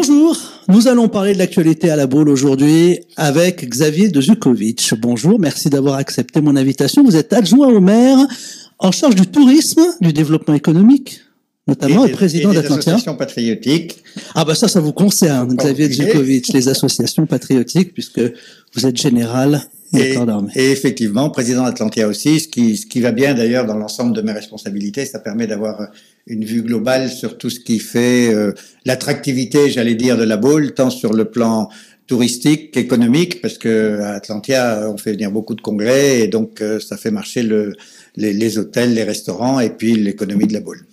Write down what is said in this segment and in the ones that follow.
Bonjour, nous allons parler de l'actualité à la Baule aujourd'hui avec Xavier Dezukovitch. Bonjour, merci d'avoir accepté mon invitation. Vous êtes adjoint au maire en charge du tourisme, du développement économique, notamment, et président d'Atlantia. Des associations patriotiques. Ah bah ça vous concerne, Xavier Dezukovitch, les associations patriotiques, puisque vous êtes général des corps d'armée. Et effectivement, président d'Atlantia aussi, ce qui va bien d'ailleurs dans l'ensemble de mes responsabilités, ça permet d'avoir une vue globale sur tout ce qui fait l'attractivité, j'allais dire, de la Baule, tant sur le plan touristique qu'économique, parce que à Atlantia, on fait venir beaucoup de congrès, et donc ça fait marcher les hôtels, les restaurants, et puis l'économie de la Baule.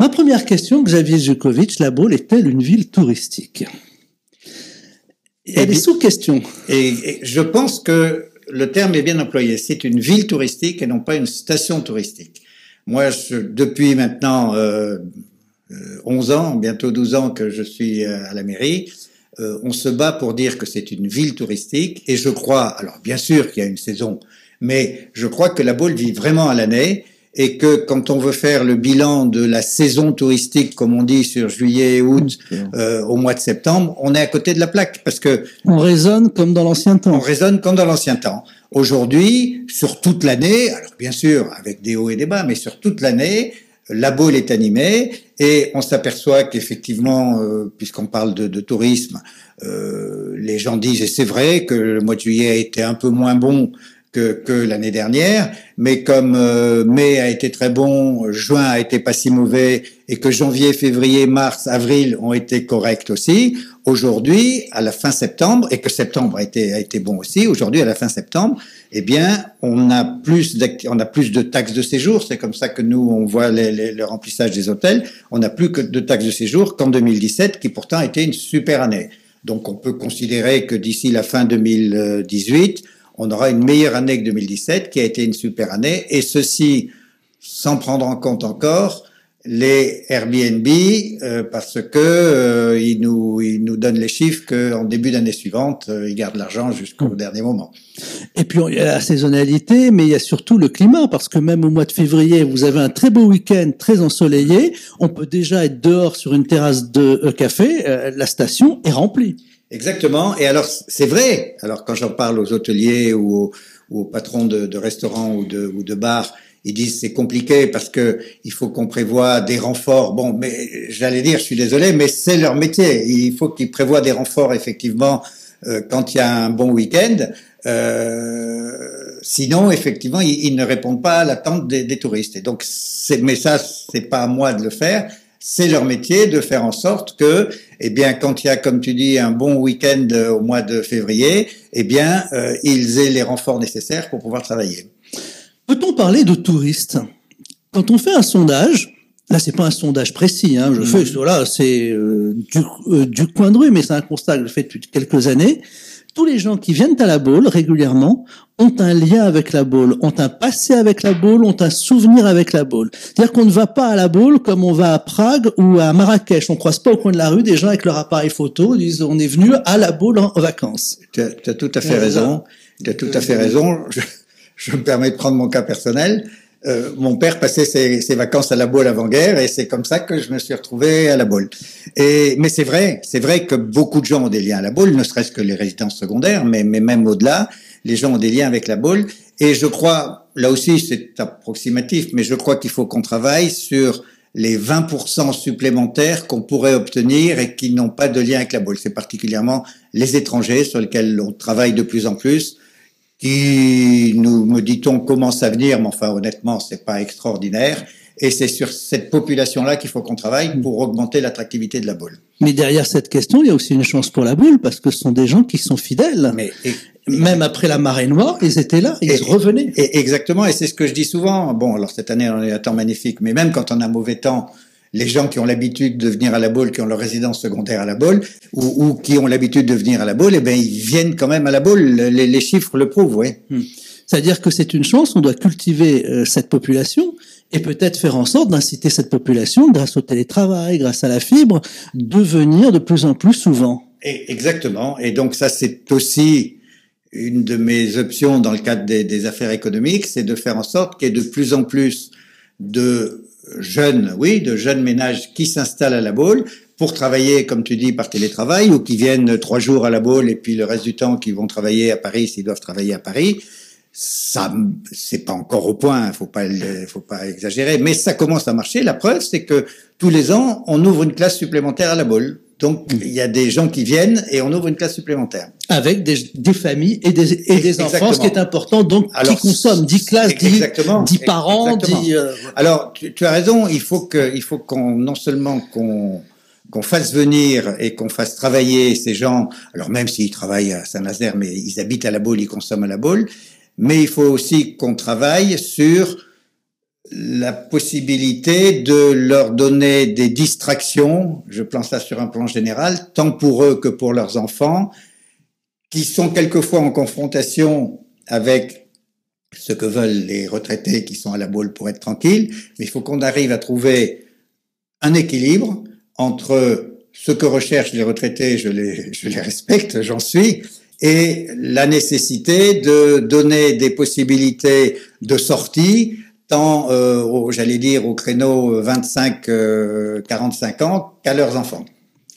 Ma première question, Xavier Dezukovitch, la Baule est-elle une ville touristique ? Il y a des sous-questions. Et je pense que le terme est bien employé. C'est une ville touristique et non pas une station touristique. Moi, depuis maintenant 11 ans, bientôt 12 ans que je suis à la mairie, on se bat pour dire que c'est une ville touristique. Et je crois, alors bien sûr qu'il y a une saison, mais je crois que la Baule vit vraiment à l'année. Et que quand on veut faire le bilan de la saison touristique, comme on dit, sur juillet et août, au mois de septembre, on est à côté de la plaque, parce que on raisonne comme dans l'ancien temps. On raisonne comme dans l'ancien temps. Aujourd'hui, sur toute l'année, alors bien sûr avec des hauts et des bas, mais sur toute l'année, la Baule est animée, et on s'aperçoit qu'effectivement, puisqu'on parle de tourisme, les gens disent, et c'est vrai que le mois de juillet a été un peu moins bon que l'année dernière, mais comme mai a été très bon, juin a été pas si mauvais, et que janvier, février, mars, avril ont été corrects aussi, aujourd'hui, à la fin septembre, et que septembre a été bon aussi, aujourd'hui, à la fin septembre, eh bien, on a plus de taxes de séjour, c'est comme ça que nous, on voit le remplissage des hôtels, on n'a plus que de taxes de séjour qu'en 2017, qui pourtant a été une super année. Donc, on peut considérer que d'ici la fin 2018, on aura une meilleure année que 2017, qui a été une super année, et ceci sans prendre en compte encore les Airbnb, parce que ils nous donnent les chiffres qu'en début d'année suivante, ils gardent l'argent jusqu'au dernier moment. Et puis il y a la saisonnalité, mais il y a surtout le climat, parce que même au mois de février, vous avez un très beau week-end, très ensoleillé, on peut déjà être dehors sur une terrasse de café, la station est remplie. Exactement. Et alors, c'est vrai. Alors, quand j'en parle aux hôteliers ou aux patrons de restaurants ou de bars, ils disent c'est compliqué parce que il faut qu'on prévoie des renforts. Bon, mais j'allais dire, je suis désolé, mais c'est leur métier. Il faut qu'ils prévoient des renforts, effectivement, quand il y a un bon week-end. Sinon, effectivement, ils ne répondent pas à l'attente des touristes. Et donc, mais ça, c'est pas à moi de le faire. C'est leur métier de faire en sorte que, eh bien, quand il y a, comme tu dis, un bon week-end au mois de février, eh bien, ils aient les renforts nécessaires pour pouvoir travailler. Peut-on parler de touristes ? Quand on fait un sondage, là, c'est pas un sondage précis, hein, c'est du coin de rue, mais c'est un constat que je fais depuis quelques années. Tous les gens qui viennent à la Baule régulièrement ont un lien avec la Baule, ont un passé avec la Baule, ont un souvenir avec la Baule. C'est-à-dire qu'on ne va pas à la Baule comme on va à Prague ou à Marrakech. On croise pas au coin de la rue des gens avec leur appareil photo, disent on est venu à la Baule en vacances. Tu as tout à fait raison. Tu as tout à fait raison. Je me permets de prendre mon cas personnel. Mon père passait ses vacances à la Baule avant-guerre, et c'est comme ça que je me suis retrouvé à la Baule. Mais c'est vrai que beaucoup de gens ont des liens à la Baule, ne serait-ce que les résidences secondaires, mais même au-delà, les gens ont des liens avec la Baule. Et je crois, là aussi c'est approximatif, mais je crois qu'il faut qu'on travaille sur les 20% supplémentaires qu'on pourrait obtenir et qui n'ont pas de lien avec la Baule. C'est particulièrement les étrangers sur lesquels on travaille de plus en plus, qui me dit-on, commence à venir, mais enfin honnêtement, c'est pas extraordinaire. Et c'est sur cette population-là qu'il faut qu'on travaille pour augmenter l'attractivité de la Baule. Mais derrière cette question, il y a aussi une chance pour la Baule, parce que ce sont des gens qui sont fidèles. Même après la marée noire, ils étaient là, ils revenaient. Exactement, et c'est ce que je dis souvent. Bon, alors cette année, on a un temps magnifique, mais même quand on a mauvais temps, les gens qui ont l'habitude de venir à la Baule, qui ont leur résidence secondaire à la Baule, ou qui ont l'habitude de venir à la Baule, eh ben ils viennent quand même à la Baule. Les chiffres le prouvent, oui. C'est-à-dire que c'est une chance, on doit cultiver cette population et peut-être faire en sorte d'inciter cette population, grâce au télétravail, grâce à la fibre, de venir de plus en plus souvent. Exactement. Et donc ça, c'est aussi une de mes options dans le cadre des affaires économiques, c'est de faire en sorte qu'il y ait de plus en plus de jeunes ménages qui s'installent à la Baule pour travailler, comme tu dis, par télétravail, ou qui viennent 3 jours à La Baule et puis le reste du temps qui vont travailler à Paris s'ils doivent travailler à Paris. Ça, c'est pas encore au point, faut pas exagérer, mais ça commence à marcher. La preuve, c'est que tous les ans, on ouvre une classe supplémentaire à La Baule. Donc, il y a des gens qui viennent et on ouvre une classe supplémentaire. Avec des familles et des enfants, ce qui est important. Donc, alors, qui consomment 10 classes, 10 parents, 10... Alors, tu as raison, il faut qu'on, non seulement qu'on fasse venir et qu'on fasse travailler ces gens, alors même s'ils travaillent à Saint-Nazaire, mais ils habitent à La Baule, ils consomment à La Baule, mais il faut aussi qu'on travaille sur la possibilité de leur donner des distractions, je pense ça sur un plan général, tant pour eux que pour leurs enfants, qui sont quelquefois en confrontation avec ce que veulent les retraités qui sont à La Baule pour être tranquilles, mais il faut qu'on arrive à trouver un équilibre entre ce que recherchent les retraités, je les respecte, j'en suis, et la nécessité de donner des possibilités de sortie, tant, j'allais dire, au créneau 25-45 ans qu'à leurs enfants.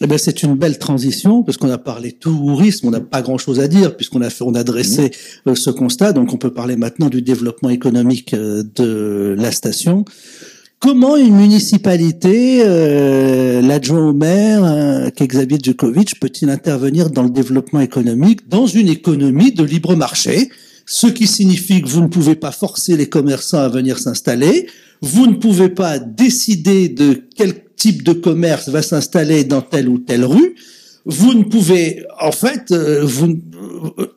Eh ben, c'est une belle transition, parce qu'on a parlé tourisme, on n'a pas grand-chose à dire, puisqu'on a dressé ce constat, donc on peut parler maintenant du développement économique de la station. Comment une municipalité, l'adjoint au maire, qu'est Xavier Djukovic, peut-il intervenir dans le développement économique, dans une économie de libre marché, ce qui signifie que vous ne pouvez pas forcer les commerçants à venir s'installer, vous ne pouvez pas décider de quel type de commerce va s'installer dans telle ou telle rue, vous ne pouvez, en fait,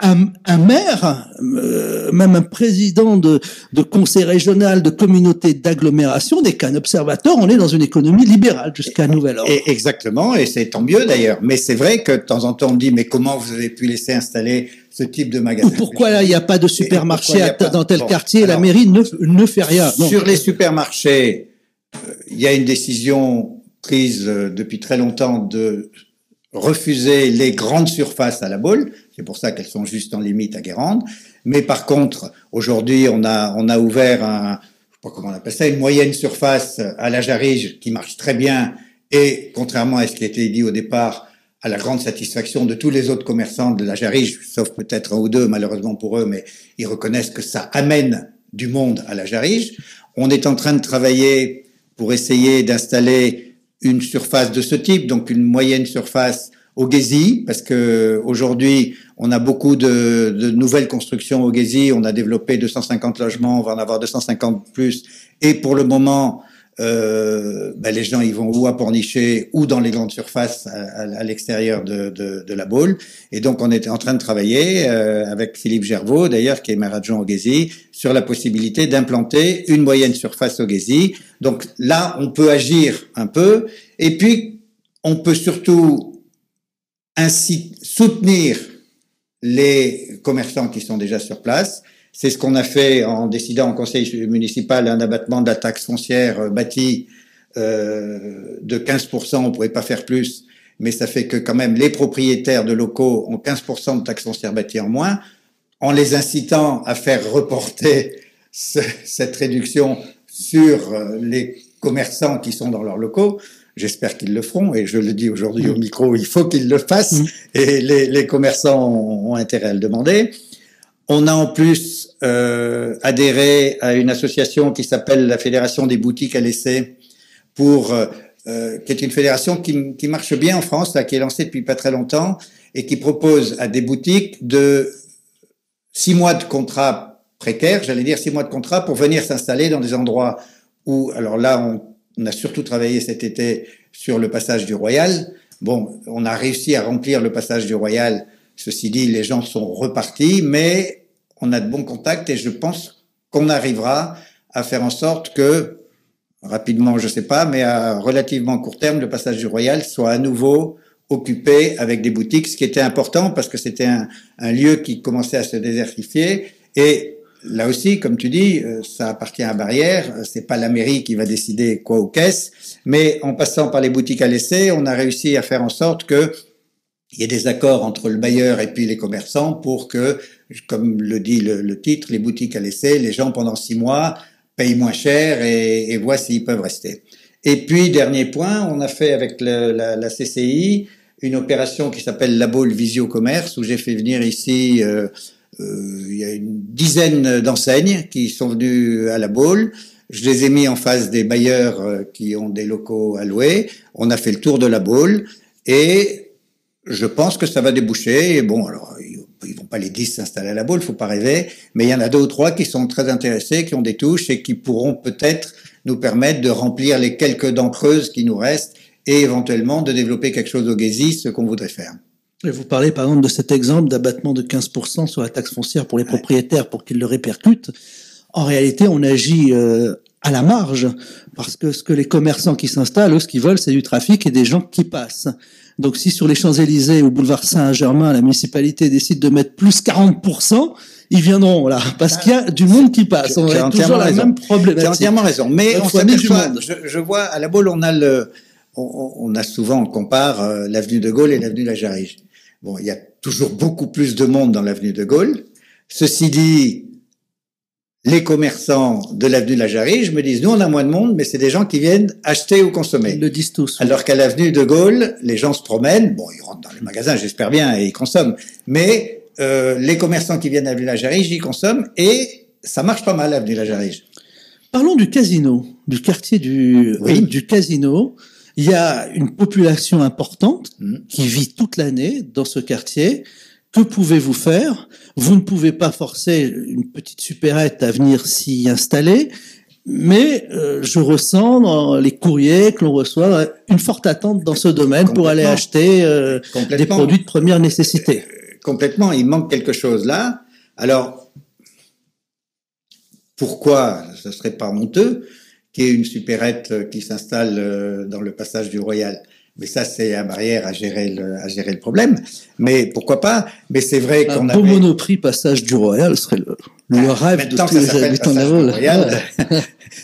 un maire, même un président de conseil régional, de communauté d'agglomération, n'est qu'un observateur, on est dans une économie libérale jusqu'à nouvel ordre. Exactement, et c'est tant mieux d'ailleurs. Mais c'est vrai que de temps en temps on dit, mais comment vous avez pu laisser installer ce type de magasin? Ou pourquoi là il n'y a pas de supermarché dans tel quartier, alors, la mairie ne fait rien. Non. Sur les supermarchés, il y a une décision prise depuis très longtemps de refuser les grandes surfaces à La Baule. C'est pour ça qu'elles sont juste en limite à Guérande. Mais par contre, aujourd'hui, on a ouvert je sais pas comment on appelle ça, une moyenne surface à la Jarige qui marche très bien et, contrairement à ce qui a été dit au départ, à la grande satisfaction de tous les autres commerçants de la Jarige, sauf peut-être un ou deux, malheureusement pour eux, mais ils reconnaissent que ça amène du monde à la Jarige. On est en train de travailler pour essayer d'installer une surface de ce type, donc une moyenne surface au Guésy, parce que aujourd'hui on a beaucoup de nouvelles constructions au Guésy, on a développé 250 logements, on va en avoir 250 plus, et pour le moment les gens ils vont ou à Pornichet ou dans les grandes surfaces à l'extérieur de La Baule, et donc on est en train de travailler avec Philippe Gervaux d'ailleurs qui est maire adjoint au Guésy sur la possibilité d'implanter une moyenne surface au Guésy. Donc là on peut agir un peu, et puis on peut surtout ainsi soutenir les commerçants qui sont déjà sur place. C'est ce qu'on a fait en décidant en conseil municipal un abattement de la taxe foncière bâtie de 15%. On ne pourrait pas faire plus, mais ça fait que quand même les propriétaires de locaux ont 15% de taxe foncière bâtie en moins, en les incitant à faire reporter cette réduction sur les commerçants qui sont dans leurs locaux. J'espère qu'ils le feront, et je le dis aujourd'hui au micro, il faut qu'ils le fassent, et les commerçants ont intérêt à le demander. On a en plus adhéré à une association qui s'appelle la Fédération des boutiques à l'essai, qui est une fédération qui marche bien en France, là, qui est lancée depuis pas très longtemps, et qui propose à des boutiques de 6 mois de contrat précaire, 6 mois de contrat pour venir s'installer dans des endroits où, alors là, on a surtout travaillé cet été sur le passage du Royal. Bon, on a réussi à remplir le passage du Royal. Ceci dit, les gens sont repartis, mais on a de bons contacts et je pense qu'on arrivera à faire en sorte que, rapidement, je sais pas, mais à relativement court terme, le passage du Royal soit à nouveau occupé avec des boutiques, ce qui était important parce que c'était un lieu qui commençait à se désertifier. Et là aussi, comme tu dis, ça appartient à Barrière, c'est pas la mairie qui va décider quoi ou qu'est-ce, mais en passant par les boutiques à l'essai, on a réussi à faire en sorte que il y ait des accords entre le bailleur et puis les commerçants pour que, comme le dit le titre, les boutiques à l'essai, les gens pendant 6 mois payent moins cher et voient s'ils peuvent rester. Et puis, dernier point, on a fait avec la CCI une opération qui s'appelle La Baule Visio-Commerce, où j'ai fait venir ici, il y a une dizaine d'enseignes qui sont venues à La Baule. Je les ai mis en face des bailleurs qui ont des locaux à louer. On a fait le tour de La Baule et je pense que ça va déboucher. Et bon, alors, ils vont pas les 10 s'installer à La Baule, faut pas rêver, mais il y en a 2 ou 3 qui sont très intéressés, qui ont des touches et qui pourront peut-être nous permettre de remplir les quelques dents creuses qui nous restent et éventuellement de développer quelque chose au Guésy, ce qu'on voudrait faire. Et vous parlez par exemple de cet exemple d'abattement de 15% sur la taxe foncière pour les propriétaires pour qu'ils le répercutent. En réalité, on agit à la marge, parce que ce que les commerçants qui s'installent, eux, ce qu'ils veulent, c'est du trafic et des gens qui passent. Donc si sur les Champs-Élysées ou boulevard Saint-Germain, la municipalité décide de mettre plus 40%, ils viendront là, parce qu'il y a du monde qui passe. On a toujours la même problématique. Tu as entièrement raison. Mais on s'aperçoit, je vois, à La Baule, on a souvent, on compare l'avenue de Gaulle et l'avenue de la Jarige. Bon, il y a toujours beaucoup plus de monde dans l'avenue de Gaulle. Ceci dit, les commerçants de l'avenue de la Jarige me disent, nous, on a moins de monde, mais c'est des gens qui viennent acheter ou consommer. Ils le disent tous. Alors qu'à l'avenue de Gaulle, les gens se promènent, bon, ils rentrent dans les magasins, j'espère bien, et ils consomment. Mais les commerçants qui viennent à l'avenue de la Jarige, ils consomment, et ça marche pas mal, l'avenue de la Jarige. Parlons du casino, du quartier du casino. Il y a une population importante qui vit toute l'année dans ce quartier. Que pouvez-vous faire? Vous ne pouvez pas forcer une petite supérette à venir s'y installer, mais je ressens dans les courriers que l'on reçoit une forte attente dans ce domaine pour aller acheter des produits de première nécessité. Complètement, il manque quelque chose là. Alors, pourquoi ce serait pas honteux qu'il y ait une supérette qui s'installe dans le passage du Royal? Mais ça, c'est un barrière à gérer le problème. Mais pourquoi pas? Mais c'est vrai qu'on a un beau Monoprix passage du Royal serait le rêve de tous les habitants de la Baule.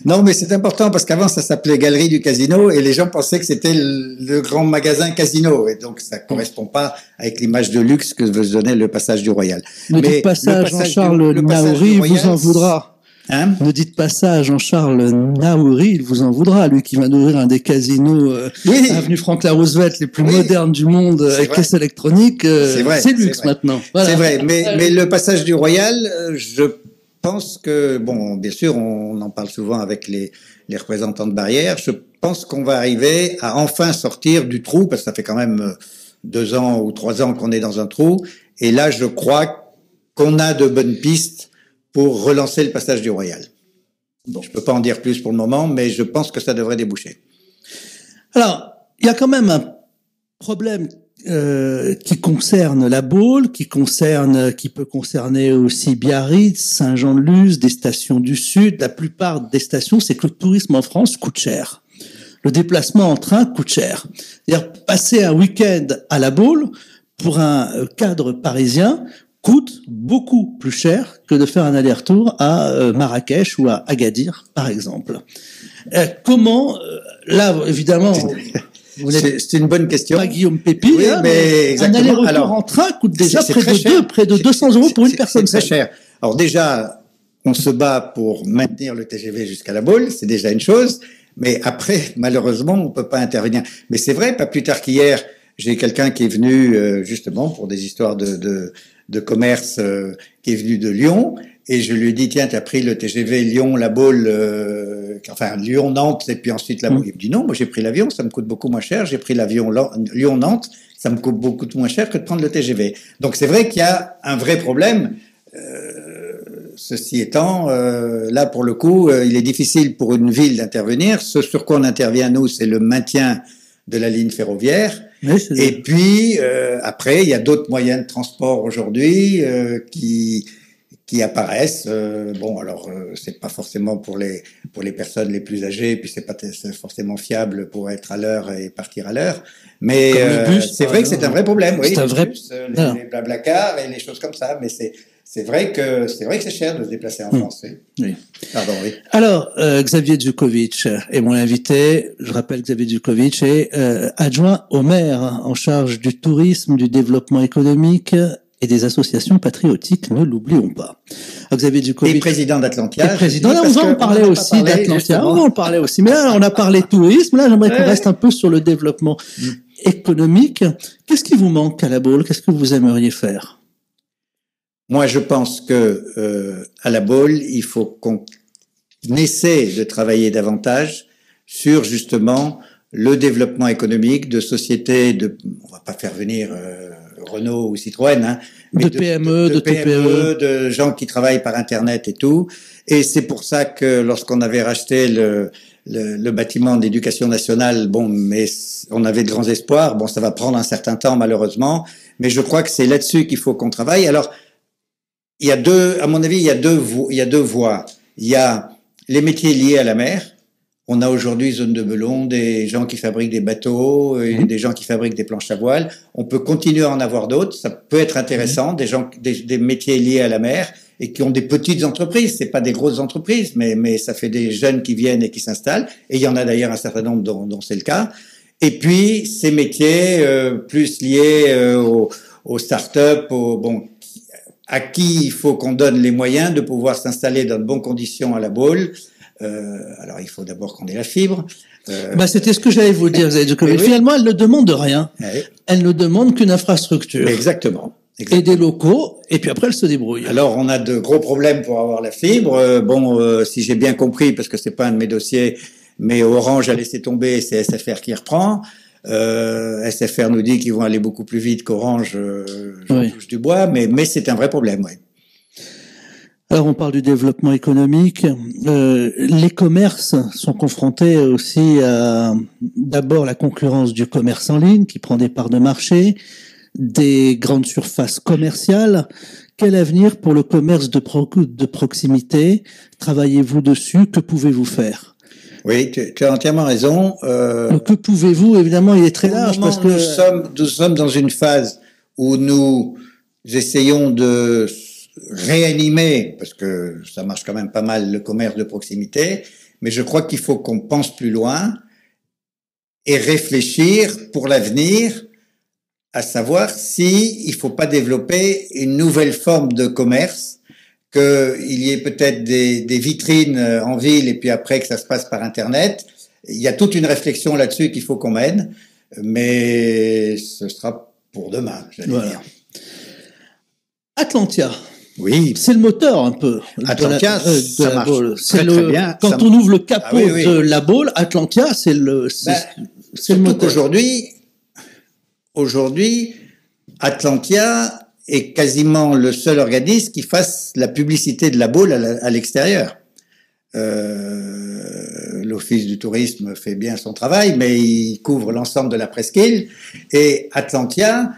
Non, mais c'est important parce qu'avant, ça s'appelait Galerie du Casino et les gens pensaient que c'était le grand magasin Casino. Et donc, ça correspond pas avec l'image de luxe que veut se donner le passage du Royal. Mais le passage Jean-Charles Naouri vous en voudra. Hein? Ne dites pas ça à Jean-Charles Naouri, il vous en voudra, lui qui va nourrir un des casinos avenue Franklin Roosevelt les plus modernes du monde avec caisse électronique. C'est luxe maintenant. Voilà. C'est vrai, mais le passage du Royal, je pense que, bon, bien sûr, on en parle souvent avec les représentants de Barrière, je pense qu'on va arriver à enfin sortir du trou, parce que ça fait quand même 2 ans ou 3 ans qu'on est dans un trou, et là, je crois qu'on a de bonnes pistes pour relancer le passage du Royal. Bon, je peux pas en dire plus pour le moment, mais je pense que ça devrait déboucher. Alors, il y a quand même un problème qui concerne la Baule, qui peut concerner aussi Biarritz, Saint-Jean-de-Luz, des stations du Sud. La plupart des stations, c'est que le tourisme en France coûte cher. Le déplacement en train coûte cher. C'est-à-dire, passer un week-end à la Baule, pour un cadre parisien, coûte beaucoup plus cher que de faire un aller-retour à Marrakech ou à Agadir, par exemple. Comment, là, évidemment, c'est une bonne question. Pas Guillaume Pépi, oui, mais un aller-retour en train coûte déjà près de 200 euros pour une personne. C'est très cher. Alors déjà, on se bat pour maintenir le TGV jusqu'à la Baule, c'est déjà une chose. Mais après, malheureusement, on peut pas intervenir. Mais c'est vrai, pas plus tard qu'hier, j'ai quelqu'un qui est venu justement pour des histoires de commerce qui est venu de Lyon et je lui ai dit tiens, tu as pris le TGV Lyon-La Baule enfin Lyon-Nantes et puis ensuite La Baule. Il me dit non, moi j'ai pris l'avion, ça me coûte beaucoup moins cher, j'ai pris l'avion Lyon-Nantes, ça me coûte beaucoup moins cher que de prendre le TGV. Donc c'est vrai qu'il y a un vrai problème. Ceci étant, là pour le coup, il est difficile pour une ville d'intervenir. Ce sur quoi on intervient nous, c'est le maintien de la ligne ferroviaire. Oui, et puis après, il y a d'autres moyens de transport aujourd'hui qui apparaissent. Bon, alors c'est pas forcément pour les personnes les plus âgées, puis c'est pas forcément fiable pour être à l'heure et partir à l'heure. Mais c'est vrai que c'est un vrai problème. Oui, c'est un vrai. Les Blablacar et les choses comme ça. Mais c'est vrai que c'est cher de se déplacer en France. Oui. Pardon, oui. Alors, Xavier Djukovic est mon invité. Je rappelle, Xavier Djukovic est adjoint au maire en charge du tourisme, du développement économique et des associations patriotiques, ne l'oublions pas. Alors, Xavier Djukovic. Et président d'Atlantia. Président, là, on va en parler aussi d'Atlantia. On va en parler aussi. Mais là, on a parlé tourisme. Là, j'aimerais qu'on reste un peu sur le développement économique. Qu'est-ce qui vous manque à la Baule? Qu'est-ce que vous aimeriez faire? Moi, je pense que à la Baule, il faut qu'on essaie de travailler davantage sur justement le développement économique de sociétés on va pas faire venir Renault ou Citroën, hein, mais de PME, de TPE, de gens qui travaillent par Internet et tout. Et c'est pour ça que lorsqu'on avait racheté le bâtiment d'éducation nationale, bon, mais on avait de grands espoirs. Bon, ça va prendre un certain temps malheureusement, mais je crois que c'est là-dessus qu'il faut qu'on travaille. Alors, à mon avis, il y a deux voies. Il y a les métiers liés à la mer. On a aujourd'hui Zone de Belon, des gens qui fabriquent des bateaux, et des gens qui fabriquent des planches à voile. On peut continuer à en avoir d'autres. Ça peut être intéressant. Des métiers liés à la mer et qui ont des petites entreprises. C'est pas des grosses entreprises, mais ça fait des jeunes qui viennent et qui s'installent. Et il y en a d'ailleurs un certain nombre dont c'est le cas. Et puis, ces métiers, plus liés aux start-up, à qui il faut qu'on donne les moyens de pouvoir s'installer dans de bonnes conditions à la Baule. Alors, il faut d'abord qu'on ait la fibre. C'était ce que j'allais vous dire, Xavier Djukovic. Oui. Finalement, elle ne demande rien. Oui. Elle ne demande qu'une infrastructure. Exactement. Et des locaux, et puis après, elle se débrouille. Alors, on a de gros problèmes pour avoir la fibre. Si j'ai bien compris, parce que c'est pas un de mes dossiers, mais Orange a laissé tomber, c'est SFR qui reprend. SFR nous dit qu'ils vont aller beaucoup plus vite qu'Orange, je touche du bois, mais c'est un vrai problème, oui. Alors, on parle du développement économique. Les commerces sont confrontés aussi à, d'abord, la concurrence du commerce en ligne, qui prend des parts de marché, des grandes surfaces commerciales. Quel avenir pour le commerce de proximité? Travaillez-vous dessus? Que pouvez-vous faire? Oui, tu as entièrement raison. Que pouvez-vous? Évidemment, il est très large parce que nous sommes dans une phase où nous essayons de réanimer, parce que ça marche quand même pas mal, le commerce de proximité, mais je crois qu'il faut qu'on pense plus loin et réfléchir pour l'avenir, à savoir si il faut pas développer une nouvelle forme de commerce, qu'il y ait peut-être des vitrines en ville et puis après que ça se passe par Internet. Il y a toute une réflexion là-dessus qu'il faut qu'on mène, mais ce sera pour demain, j'allais dire. Atlantia. Oui. C'est le moteur un peu. Atlantia, ça marche très bien. Quand on ouvre le capot de la Baule, Atlantia, c'est le moteur. Aujourd'hui, Atlantia est quasiment le seul organisme qui fasse la publicité de la Baule à l'extérieur. L'Office du tourisme fait bien son travail, mais il couvre l'ensemble de la presqu'île. Et Atlantia,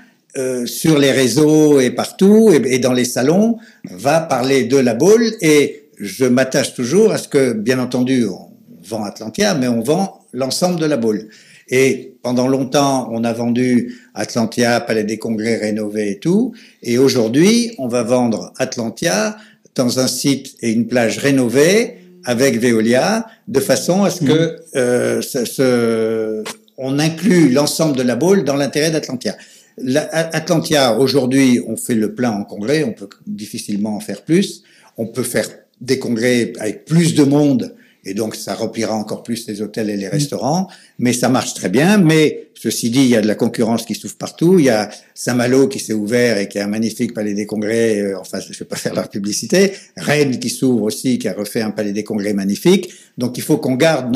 sur les réseaux et partout, et dans les salons, va parler de la Baule. Et je m'attache toujours à ce que, bien entendu, on vend Atlantia, mais on vend l'ensemble de la Baule. Et pendant longtemps, on a vendu Atlantia, Palais des Congrès rénové et tout. Et aujourd'hui, on va vendre Atlantia dans un site et une plage rénovée avec Veolia, de façon à ce que on inclut l'ensemble de la Baule dans l'intérêt d'Atlantia. Atlantia, aujourd'hui, on fait le plein en congrès, on peut difficilement en faire plus. On peut faire des congrès avec plus de monde, et donc ça remplira encore plus les hôtels et les restaurants, mais ça marche très bien. Mais ceci dit, il y a de la concurrence qui s'ouvre partout. Il y a Saint-Malo qui s'est ouvert et qui a un magnifique palais des congrès, enfin je vais pas faire leur publicité. Rennes qui s'ouvre aussi, qui a refait un palais des congrès magnifique. Donc il faut qu'on garde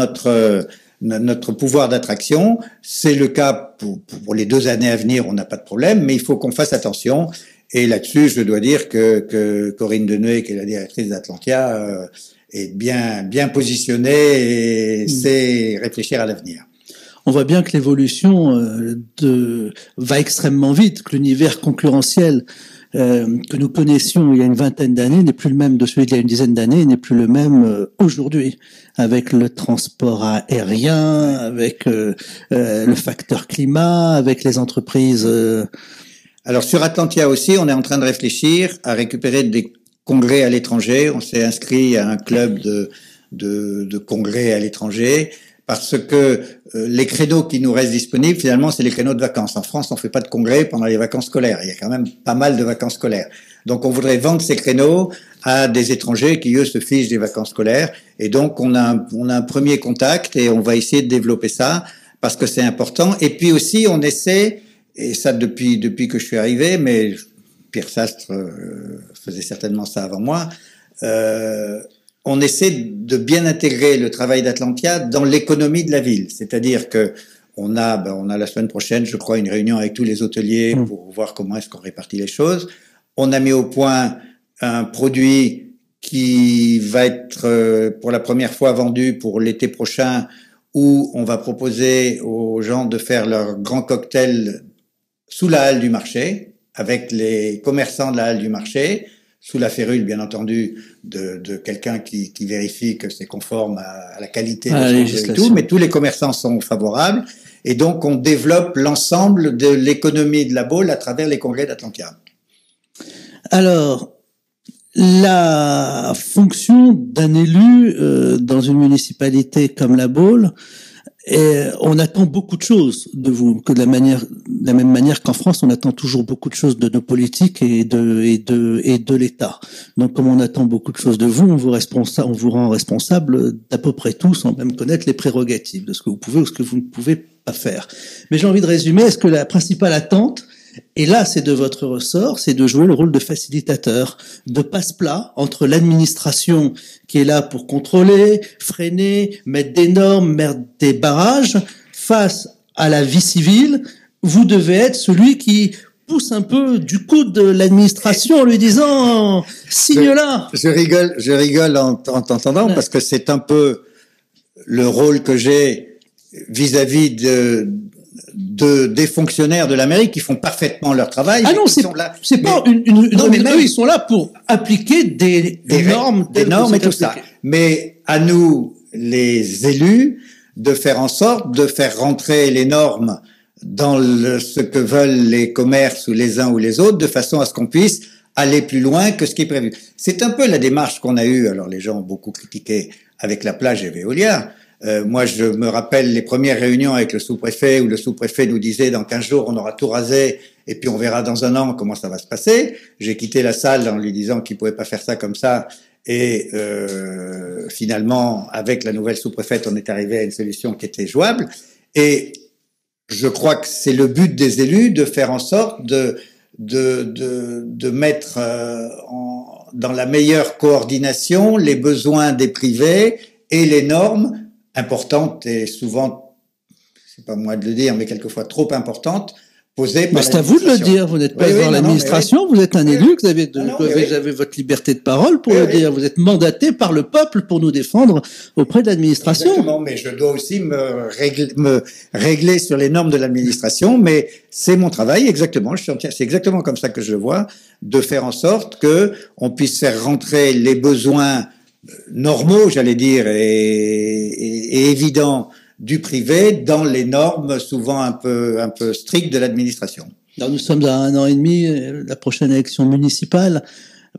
notre pouvoir d'attraction. C'est le cas pour les 2 années à venir, on n'a pas de problème, mais il faut qu'on fasse attention. Et là-dessus, je dois dire que Corinne Deneuve, qui est la directrice d'Atlantia, est bien positionnée et sait réfléchir à l'avenir. On voit bien que l'évolution va extrêmement vite, que l'univers concurrentiel que nous connaissions il y a une vingtaine d'années n'est plus le même de celui d'il y a une dizaine d'années, n'est plus le même aujourd'hui, avec le transport aérien, avec le facteur climat, avec les entreprises. Alors sur Atlantia aussi, on est en train de réfléchir à récupérer des congrès à l'étranger. On s'est inscrit à un club de congrès à l'étranger parce que les créneaux qui nous restent disponibles, finalement, c'est les créneaux de vacances. En France, on fait pas de congrès pendant les vacances scolaires. Il y a quand même pas mal de vacances scolaires. Donc, on voudrait vendre ces créneaux à des étrangers qui, eux, se fichent des vacances scolaires. Et donc, on a un premier contact et on va essayer de développer ça parce que c'est important. Et puis aussi, on essaie, et ça depuis que je suis arrivé, mais Pierre Sastre faisait certainement ça avant moi, on essaie de bien intégrer le travail d'Atlantia dans l'économie de la ville. C'est-à-dire que on a la semaine prochaine, je crois, une réunion avec tous les hôteliers pour voir comment est-ce qu'on répartit les choses. On a mis au point un produit qui va être pour la première fois vendu pour l'été prochain, où on va proposer aux gens de faire leur grand cocktail sous la halle du marché, avec les commerçants de la halle du marché, sous la férule, bien entendu, de quelqu'un qui vérifie que c'est conforme à la qualité de la législation. Et tout, mais tous les commerçants sont favorables. Et donc, on développe l'ensemble de l'économie de la Baule à travers les congrès d'Atlantia. Alors, la fonction d'un élu dans une municipalité comme la Baule, on attend beaucoup de choses de vous, que de la même manière qu'en France, on attend toujours beaucoup de choses de nos politiques et de l'État. Donc, comme on attend beaucoup de choses de vous, on vous rend responsable d'à peu près tout, sans même connaître les prérogatives de ce que vous pouvez ou ce que vous ne pouvez pas faire. Mais j'ai envie de résumer. Est-ce que la principale attente, et là, c'est de votre ressort, c'est de jouer le rôle de facilitateur, de passe-plat entre l'administration qui est là pour contrôler, freiner, mettre des normes, mettre des barrages, face à la vie civile. Vous devez être celui qui pousse un peu du coude de l'administration en lui disant signe là. Je rigole en t'entendant parce que c'est un peu le rôle que j'ai vis-à-vis des fonctionnaires de la mairie qui font parfaitement leur travail. Ah non, c'est pas eux, ils sont là pour appliquer des normes et tout ça. Mais à nous, les élus, de faire en sorte de faire rentrer les normes dans ce que veulent les commerces ou les uns ou les autres, de façon à ce qu'on puisse aller plus loin que ce qui est prévu. C'est un peu la démarche qu'on a eue. Alors les gens ont beaucoup critiqué avec la plage et Veolia. Moi, je me rappelle les premières réunions avec le sous-préfet où le sous-préfet nous disait dans 15 jours, on aura tout rasé et puis on verra dans un an comment ça va se passer. J'ai quitté la salle en lui disant qu'il pouvait pas faire ça comme ça. Et finalement, avec la nouvelle sous-préfète, on est arrivé à une solution qui était jouable. Et je crois que c'est le but des élus de faire en sorte de mettre dans la meilleure coordination les besoins des privés et les normes importantes et souvent, c'est pas moi de le dire, mais quelquefois trop importantes, posées par l'administration. C'est à vous de le dire, vous n'êtes pas dans l'administration, vous êtes un élu, vous avez votre liberté de parole pour le dire, vous êtes mandaté par le peuple pour nous défendre auprès de l'administration. Exactement, mais je dois aussi me régler sur les normes de l'administration, mais c'est mon travail, exactement, c'est exactement comme ça que je le vois, de faire en sorte que on puisse faire rentrer les besoins normaux, j'allais dire, et évidents du privé dans les normes souvent un peu strictes de l'administration. Alors nous sommes à 1 an et demi, la prochaine élection municipale.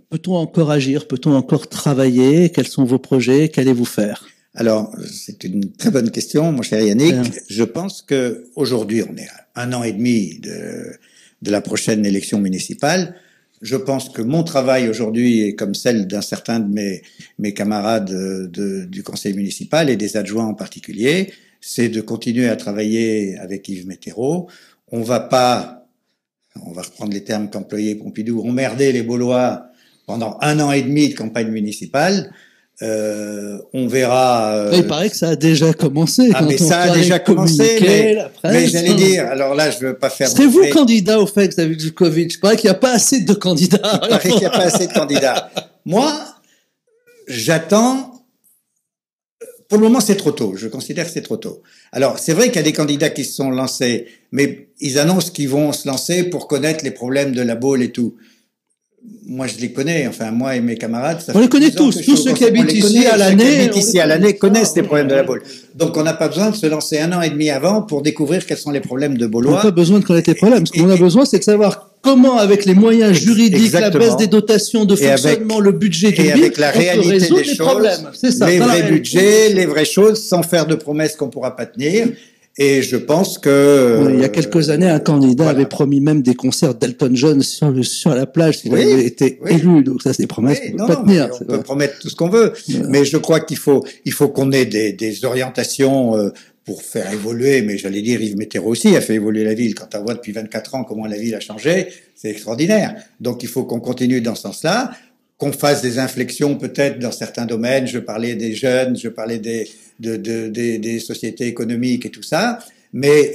Peut-on encore agir? Peut-on encore travailler? Quels sont vos projets? Qu'allez-vous faire? Alors, c'est une très bonne question, mon cher Yannick. Je pense que aujourd'hui, on est à 1 an et demi de la prochaine élection municipale. Je pense que mon travail aujourd'hui est comme celle d'un certain de mes camarades du conseil municipal et des adjoints en particulier, c'est de continuer à travailler avec Yves Météreau. On va reprendre les termes qu'employait Pompidou, emmerder les Baulois pendant 1 an et demi de campagne municipale. On verra. Il paraît que ça a déjà commencé. Ah, mais ça a déjà commencé. Mais j'allais dire, alors là, je veux pas faire. Serez-vous candidat au fait avec du Covid? Je paraît qu'il n'y a pas assez de candidats. Il paraît qu'il n'y a pas assez de candidats. Moi, j'attends. Pour le moment, c'est trop tôt. Je considère que c'est trop tôt. Alors, c'est vrai qu'il y a des candidats qui se sont lancés, mais ils annoncent qu'ils vont se lancer pour connaître les problèmes de la Baule et tout. Moi, je les connais. Enfin, moi et mes camarades, on les connaît tous. Tous ceux qui habitent ici à l'année, connaissent les problèmes de la Baule. Donc, on n'a pas besoin de se lancer 1 an et demi avant pour découvrir quels sont les problèmes de Baulois. On n'a pas besoin de connaître les problèmes. Ce qu'on a besoin, c'est de savoir comment, avec les moyens juridiques, Exactement. la baisse des dotations de fonctionnement, le budget du et avec la réalité des choses, problèmes. C'est ça, les vrais budgets, les vraies choses, sans faire de promesses qu'on pourra pas tenir. Et je pense que... il y a quelques années, un candidat avait promis même des concerts d'Elton John sur la plage s'il avait été élu. Donc ça, c'est des promesses qu'on peut pas tenir. On peut promettre tout ce qu'on veut. Mais je crois qu'il faut qu'on ait des orientations pour faire évoluer. Mais j'allais dire, Yves Métero aussi a fait évoluer la ville. Quand on voit depuis 24 ans comment la ville a changé, c'est extraordinaire. Donc il faut qu'on continue dans ce sens-là, qu'on fasse des inflexions peut-être dans certains domaines. Je parlais des jeunes, je parlais des sociétés économiques et tout ça, mais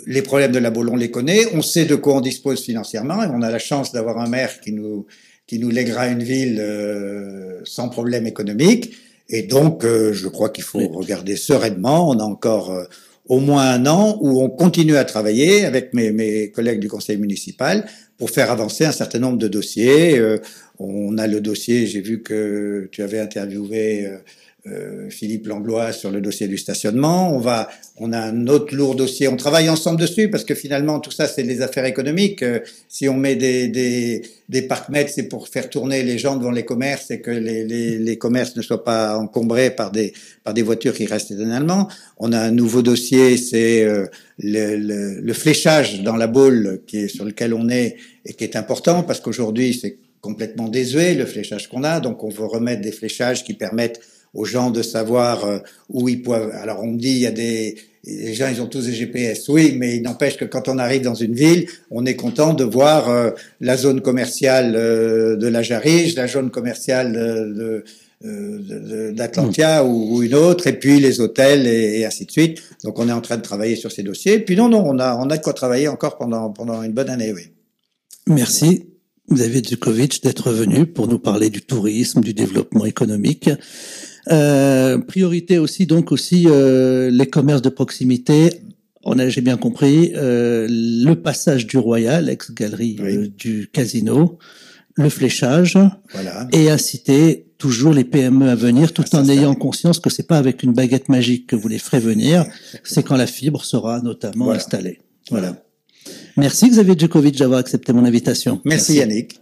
les problèmes de la Baule, on les connaît, on sait de quoi on dispose financièrement, et on a la chance d'avoir un maire qui nous lèguera une ville sans problème économique, et donc je crois qu'il faut regarder sereinement. On a encore au moins un an où on continue à travailler avec mes collègues du conseil municipal pour faire avancer un certain nombre de dossiers. On a le dossier, j'ai vu que tu avais interviewé Philippe Langlois sur le dossier du stationnement. On a un autre lourd dossier. On travaille ensemble dessus parce que finalement tout ça c'est des affaires économiques. Si on met des parcs-mètres, c'est pour faire tourner les gens devant les commerces et que les commerces ne soient pas encombrés par des voitures qui restent éternellement. On a un nouveau dossier, c'est le fléchage dans la Baule sur lequel on est et qui est important parce qu'aujourd'hui c'est complètement désuet le fléchage qu'on a. Donc on veut remettre des fléchages qui permettent aux gens de savoir où ils peuvent. Alors on me dit, les gens ils ont tous des GPS, oui, mais il n'empêche que quand on arrive dans une ville, on est content de voir la zone commerciale de la Jarige, la zone commerciale d'Atlantia ou une autre, et puis les hôtels et ainsi de suite. Donc on est en train de travailler sur ces dossiers. Et puis non, on a de quoi travailler encore pendant une bonne année, oui. Merci, David Zukovitch, d'être venu pour nous parler du tourisme, du développement économique. Priorité aussi, les commerces de proximité. J'ai bien compris, le passage du Royal, ex-galerie du Casino, le fléchage, et inciter toujours les PME à venir, tout en ayant conscience que c'est pas avec une baguette magique que vous les ferez venir, c'est quand la fibre sera notamment installée. Voilà. Merci Xavier Zukovitch d'avoir accepté mon invitation. Merci Yannick.